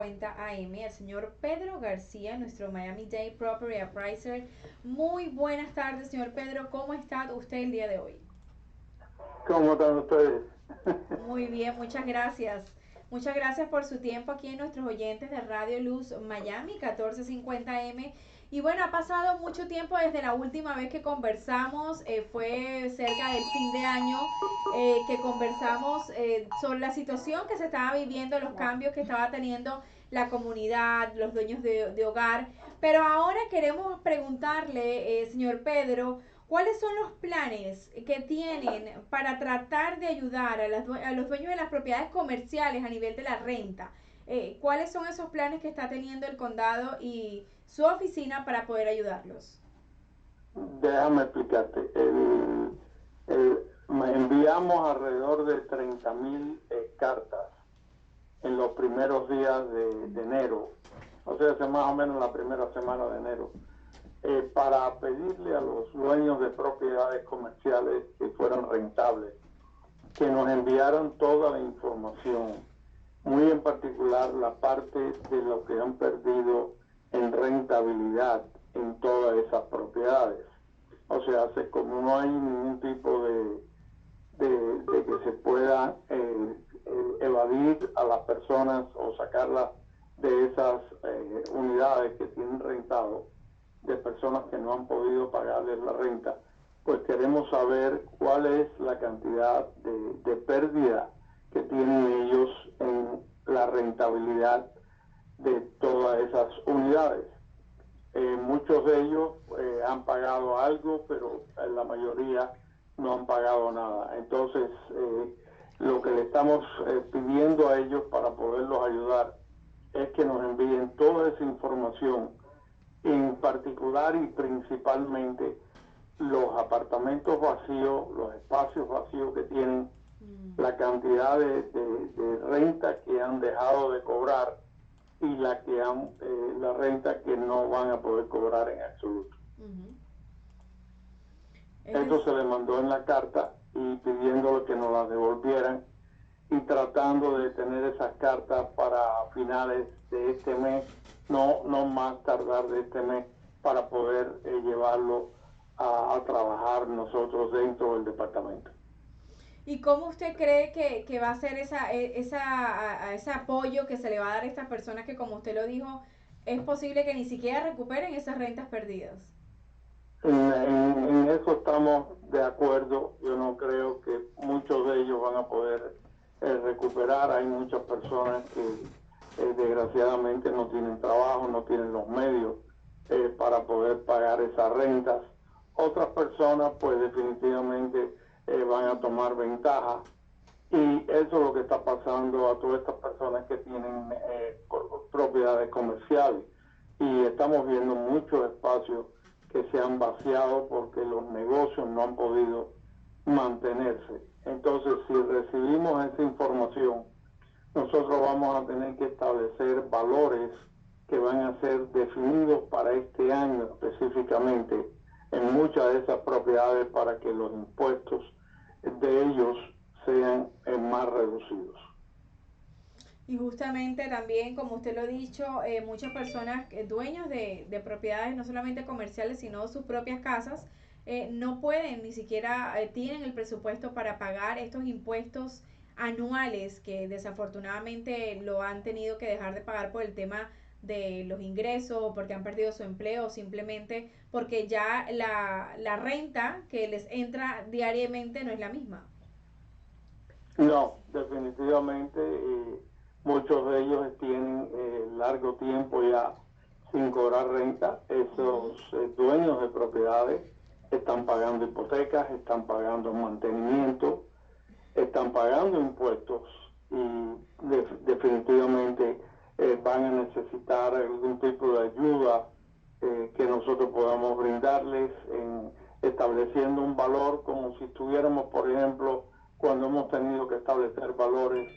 AM, el señor Pedro García, nuestro Miami-Dade Property Appraiser. Muy buenas tardes, señor Pedro. ¿Cómo está usted el día de hoy? ¿Cómo están ustedes? Muy bien, muchas gracias. Muchas gracias por su tiempo aquí en nuestros oyentes de Radio Luz Miami 1450M. Y bueno, ha pasado mucho tiempo desde la última vez que conversamos, fue cerca del fin de año, que conversamos sobre la situación que se estaba viviendo, los cambios que estaba teniendo la comunidad, los dueños de hogar. Pero ahora queremos preguntarle, señor Pedro, ¿cuáles son los planes que tienen para tratar de ayudar a los dueños de las propiedades comerciales a nivel de la renta? ¿Cuáles son esos planes que está teniendo el condado y su oficina para poder ayudarlos? Déjame explicarte. Enviamos alrededor de 30,000 cartas en los primeros días de enero, o sea, hace más o menos la primera semana de enero, para pedirle a los dueños de propiedades comerciales que fueran rentables, que nos enviaran toda la información, muy en particular la parte de lo que han perdido en rentabilidad en todas esas propiedades. O sea, como no hay ningún tipo de que se pueda evadir a las personas o sacarlas de esas unidades que tienen rentado, de personas que no han podido pagarles la renta, pues queremos saber cuál es la cantidad de pérdida que tienen ellos en la rentabilidad de todas esas unidades. Muchos de ellos han pagado algo, pero la mayoría no han pagado nada. Entonces, lo que le estamos pidiendo a ellos para poderlos ayudar es que nos envíen toda esa información, en particular y principalmente los apartamentos vacíos, los espacios vacíos que tienen, la cantidad de renta que han dejado de cobrar y la renta que no van a poder cobrar en absoluto. Uh -huh. Eso se le mandó en la carta y pidiéndole que nos las devolvieran y tratando de tener esas cartas para finales de este mes, no más tardar de este mes, para poder llevarlo a trabajar nosotros dentro del departamento. ¿Y cómo usted cree que va a ser ese apoyo que se le va a dar a estas personas que, como usted lo dijo, es posible que ni siquiera recuperen esas rentas perdidas? En eso estamos de acuerdo. Yo no creo que muchos de ellos van a poder recuperar. Hay muchas personas que desgraciadamente no tienen trabajo, no tienen los medios para poder pagar esas rentas. Otras personas pues definitivamente van a tomar ventaja, y eso es lo que está pasando a todas estas personas que tienen propiedades comerciales, y estamos viendo muchos espacios que se han vaciado porque los negocios no han podido mantenerse. Entonces, si recibimos esa información, nosotros vamos a tener que establecer valores que van a ser definidos para este año específicamente en muchas de esas propiedades, para que los impuestos de ellos sean más reducidos. Y justamente también, como usted lo ha dicho, muchas personas, dueños de propiedades no solamente comerciales, sino sus propias casas, no pueden ni siquiera tienen el presupuesto para pagar estos impuestos anuales que desafortunadamente lo han tenido que dejar de pagar por el tema de los ingresos, porque han perdido su empleo, simplemente porque ya la renta que les entra diariamente no es la misma. No, definitivamente muchos de ellos tienen largo tiempo ya sin cobrar renta. Uh Esos -huh. dueños de propiedades están pagando hipotecas, están pagando mantenimiento, están pagando impuestos, y definitivamente van a necesitar algún tipo de ayuda que nosotros podamos brindarles, en estableciendo un valor, como si estuviéramos, por ejemplo, cuando hemos tenido que establecer valores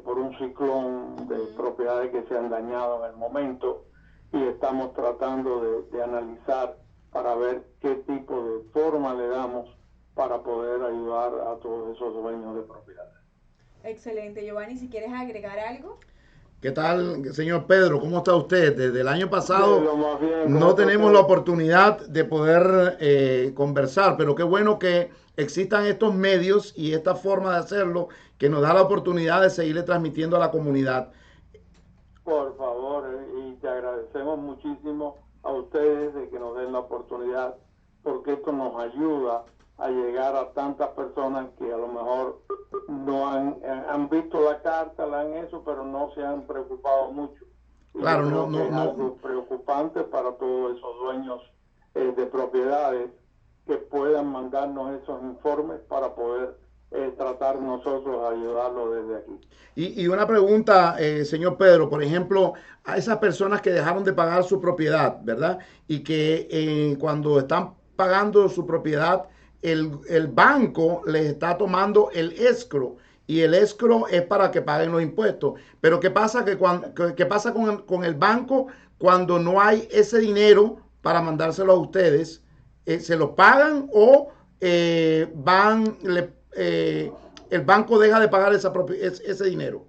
por un Uh ciclón de -huh. propiedades que se han dañado en el momento, y estamos tratando de analizar para ver qué tipo de forma le damos para poder ayudar a todos esos dueños de propiedades. Excelente, Giovanni, si quieres agregar algo. ¿Qué tal, señor Pedro? ¿Cómo está usted? Desde el año pasado Lo más bien, no tenemos la oportunidad de poder conversar, pero qué bueno que existan estos medios y esta forma de hacerlo que nos da la oportunidad de seguirle transmitiendo a la comunidad. por favor, y te agradecemos muchísimo a ustedes de que nos den la oportunidad, porque esto nos ayuda a llegar a tantas personas que a lo mejor no han visto la carta, la han hecho, pero no se han preocupado mucho. Y Claro, yo creo que es algo preocupante para todos esos dueños de propiedades que puedan mandarnos esos informes para poder tratar nosotros de ayudarlos desde aquí. Y una pregunta, señor Pedro, por ejemplo, a esas personas que dejaron de pagar su propiedad, ¿verdad? Y que cuando están pagando su propiedad, el banco les está tomando el escrow. Y el escrow es para que paguen los impuestos. Pero ¿qué pasa, qué pasa con el banco cuando no hay ese dinero para mandárselo a ustedes? ¿Se lo pagan o el banco deja de pagar ese dinero?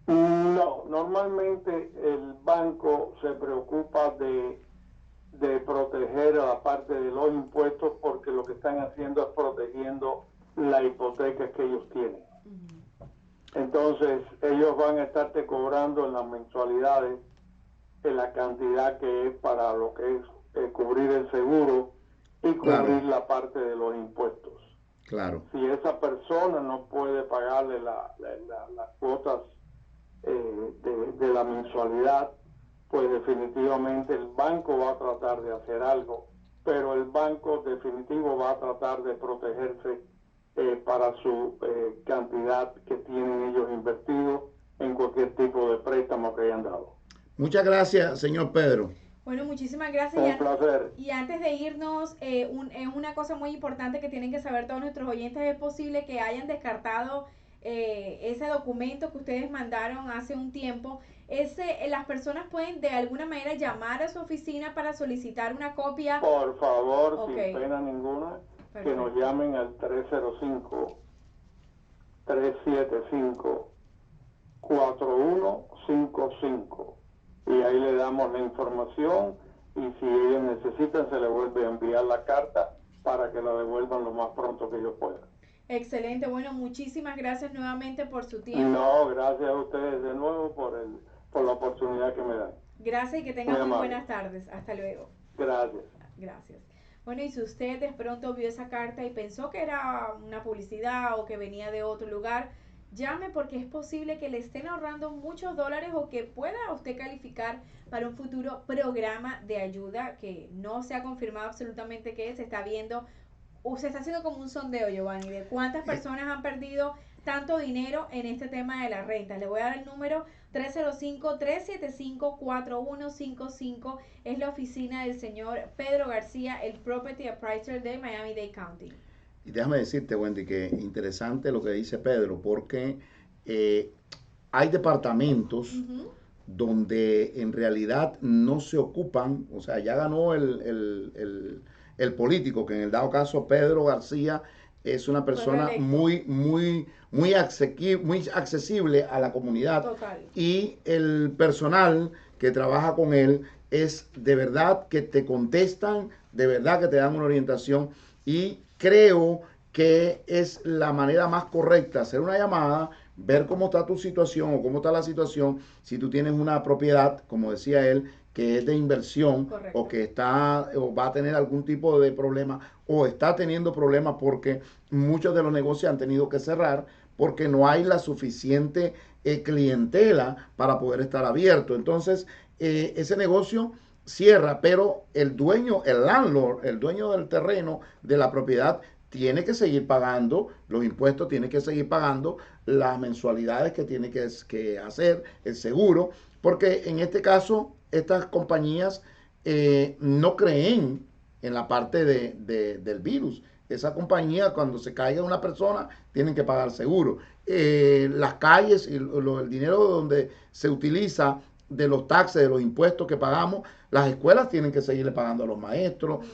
No, normalmente el banco se preocupa de proteger a la parte de los impuestos porque lo que están haciendo es protegiendo la hipoteca que ellos tienen. Entonces ellos van a estarte cobrando en las mensualidades en la cantidad que es para lo que es cubrir el seguro y cubrir la parte de los impuestos. Claro. Si esa persona no puede pagarle las cuotas de la mensualidad, pues definitivamente el banco va a tratar de hacer algo, pero el banco definitivo va a tratar de protegerse para su cantidad que tienen ellos invertido en cualquier tipo de préstamo que hayan dado. Muchas gracias, señor Pedro. Bueno, muchísimas gracias. Un placer. Y antes de irnos, una cosa muy importante que tienen que saber todos nuestros oyentes: es posible que hayan descartado ese documento que ustedes mandaron hace un tiempo. Las personas pueden de alguna manera llamar a su oficina para solicitar una copia. Por favor, sin pena ninguna, perfecto, que nos llamen al 305-375-4155 y ahí le damos la información, y si ellos necesitan se les vuelve a enviar la carta para que la devuelvan lo más pronto que ellos puedan. Excelente. Bueno, muchísimas gracias nuevamente por su tiempo. No, gracias a ustedes de nuevo por la oportunidad que me dan. Gracias y que tengan muy buenas tardes. Hasta luego. Gracias. Gracias. Bueno, y si usted de pronto vio esa carta y pensó que era una publicidad o que venía de otro lugar, llame, porque es posible que le estén ahorrando muchos dólares o que pueda usted calificar para un futuro programa de ayuda que no se ha confirmado absolutamente qué es. Se está viendo, o se está haciendo como un sondeo, Giovanni, de cuántas personas han perdido tanto dinero en este tema de la renta. Le voy a dar el número: 305-375-4155. Es la oficina del señor Pedro García, el Property Appraiser de Miami-Dade County. Y déjame decirte, Wendy, que interesante lo que dice Pedro, porque hay departamentos donde en realidad no se ocupan, o sea, ya ganó el político, que en el dado caso Pedro García es una persona muy accesible a la comunidad. Total. Y el personal que trabaja con él es de verdad que te contestan, de verdad que te dan una orientación, y creo que es la manera más correcta: hacer una llamada, ver cómo está tu situación o cómo está la situación, si tú tienes una propiedad, como decía él, que es de inversión. Correcto. O que está o va a tener algún tipo de problema o está teniendo problemas porque muchos de los negocios han tenido que cerrar porque no hay la suficiente clientela para poder estar abierto. Entonces, ese negocio cierra, pero el dueño, el landlord, el dueño del terreno, de la propiedad, tiene que seguir pagando los impuestos, tiene que seguir pagando las mensualidades que tiene que hacer, el seguro, porque en este caso estas compañías no creen en la parte del virus. Esa compañía, cuando se caiga una persona, tienen que pagar seguro. Las calles y el dinero donde se utiliza de los taxes, de los impuestos que pagamos, las escuelas tienen que seguirle pagando a los maestros.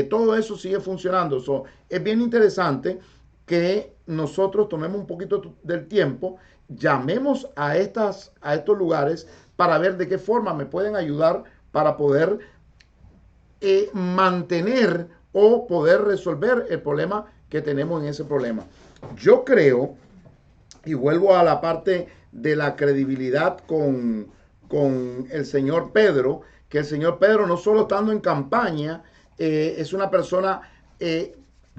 Todo eso sigue funcionando. Es bien interesante que nosotros tomemos un poquito del tiempo llamemos a estos lugares para ver de qué forma me pueden ayudar para poder mantener o poder resolver el problema que tenemos en ese problema. Yo creo, y vuelvo a la parte de la credibilidad con el señor Pedro, que el señor Pedro no solo estando en campaña, es una persona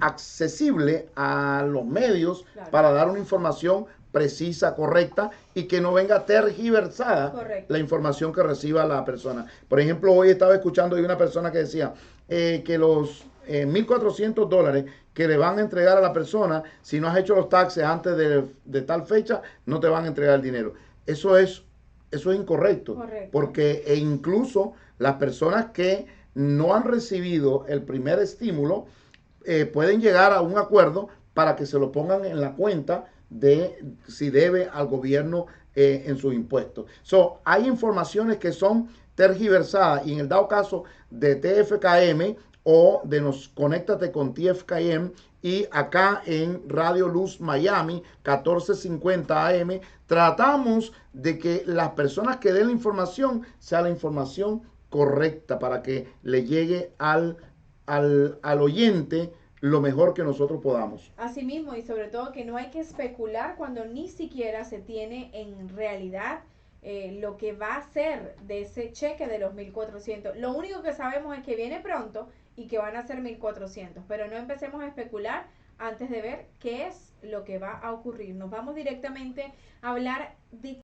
accesible a los medios, claro, para dar una información precisa, correcta, y que no venga tergiversada, correcto, la información que reciba la persona. Por ejemplo, hoy estaba escuchando de una persona que decía que los $1,400 que le van a entregar a la persona, si no has hecho los taxes antes de tal fecha, no te van a entregar el dinero. Eso es incorrecto, correcto, porque incluso las personas que no han recibido el primer estímulo pueden llegar a un acuerdo para que se lo pongan en la cuenta de si debe al gobierno en sus impuestos. Hay informaciones que son tergiversadas, y en el dado caso de TFKM o de Conéctate con TFKM, y acá en Radio Luz Miami 1450 AM tratamos de que las personas que den la información sea la información correcta para que le llegue al oyente lo mejor que nosotros podamos. Así mismo, y sobre todo que no hay que especular cuando ni siquiera se tiene en realidad lo que va a ser de ese cheque de los 1,400. Lo único que sabemos es que viene pronto y que van a ser 1,400, pero no empecemos a especular antes de ver qué es lo que va a ocurrir. Nos vamos directamente a hablar de